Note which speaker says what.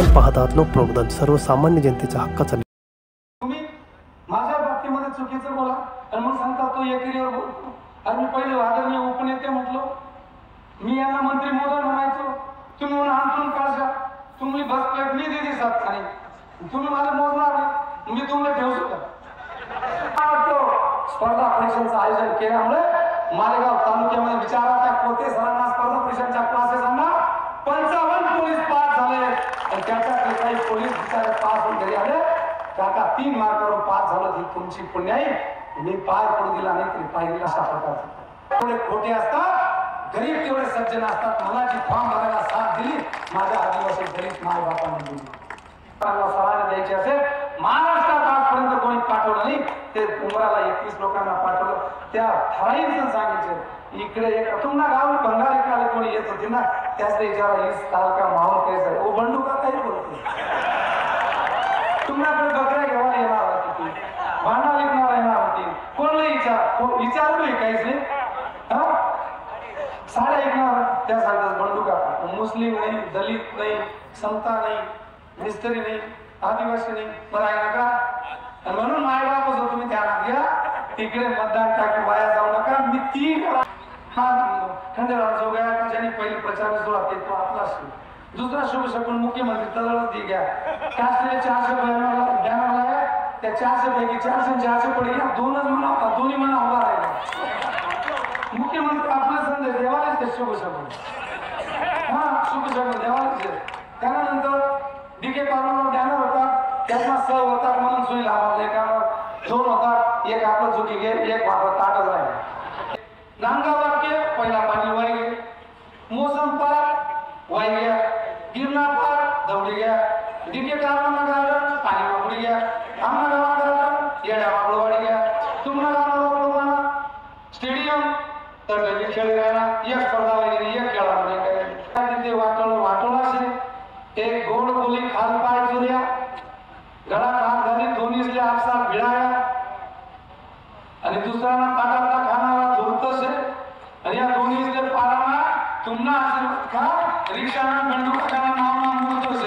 Speaker 1: आपण पाहत आहात लोकप्रबोधन, सर्वसामान्य जनतेच्या हक्काचा.
Speaker 2: तुम्ही माझ्या बाबतीमध्ये चुकीचं बोला आणि मग सांगता तो एकेरीवर बोलतो. आणि मी पहिले आदरणीय उपनेते म्हटलो, मी यांना मंत्री महोदय म्हणायचो, तुम्ही म्हणून अंतरून काढा, तुम्ही बस प्लेट मी दिली सात आणि तुम्ही मला मोजणार नाही, मी तुम्हाला ठेवू शकता. स्पर्धा परीक्षांचं आयोजन केल्यामुळे मालेगाव तालुक्यामध्ये विचारा त्या कोते सरांना स्पर्धा परीक्षांच्या क्लासेसांना 55 पोलीस पास झाले आणि त्याच्यातले काही पोलीस बिचारे पास होऊन घरी आले. काका 3 मार्कावर पास झालं, ही तुमची पुण्याई, मी पाय पडू दिला नाही तरी पाहिजे. अशा प्रकारचे थोडे खोटे असतात, गरीब तेवढे सज्जन असतात. मला जी फॉर्म भरायला साथ दिली माझ्या आदिवासी दलित माय बापांनी दिली. सरांना द्यायचे असेल, महाराष्ट्रात आजपर्यंत कोणी पाठवलं नाही. ते उमराला 21 लोकांना पाठवलं. त्या ठराईचं सांगितलं इकडे एक तुम्हाला गाव बंगाली काले कोणी येत होती ना, त्याच विचारा इस साल का माहौल कैसा है, वो बंडू का काही बोलतो. तुम्हाला बकऱ्या घेऊन येणार होती, भांडा विकणार येणार होती, कोणला विचारलोय काहीच नाही. साड्या ऐकणार त्या सांगतात बंडू का. मुस्लिम नाही, दलित नाही, समता नाही, मिस्त्री नाही, आदिवासी नाही, बरं आहे नका. म्हणून मायबाप असो तुम्ही ध्यानात घ्या, तिकडे मतदान टाकी वाया जाऊ नका. मी 3 हा खंडेराव जोगया ज्यांनी पहिली प्रचार सुरुवात केली तो आपला असतो. दुसरा शुभ शकून मुख्यमंत्री तळवत दी गया कास्टले 400 बॅनर लाया, त्या 400 पैकी 400 पडे गया, 2च म्हणा होता, दोन्ही म्हणा उभा राहिला. मुख्यमंत्री आपला संदेश देवालाच ते शुभ शकून, हा शुभ शकून देवालाच. त्यानंतर डीके पाटलांवर बॅनर होता, त्याचा स होता म्हणून सुई लावले का 2 होता, एक आपलं चुकी गे, एक वापर ताटच राहिला. नांदगाव वाक्य पहिला पाणी वाई गे, मोसम पार वाई गया, गिरना पार दौड़ी गया, डीके गार्डन गार्डन पानी वापड़ी गया, आमना गाँव गार्डन येड्या वापड़ वाड़ी गया, तुमना गाँव वापड़ वाना स्टेडियम तर डली खेळ राहिला. एक स्पर्धा वगैरे एक खेळामध्ये काय तिथे वाटोळा से एक गोड बोली खाल पाय चुरिया, गळा हात घाली दोन्हीसले आपसात भिडाया आणि दुसऱ्यांना पाटाला खाणारा धुरतस आणि या दोन्हीसले पाडाना तुमना आशीर्वाद खा, रिक्षाना बंडू काकाना नाव नाम बोलतोस.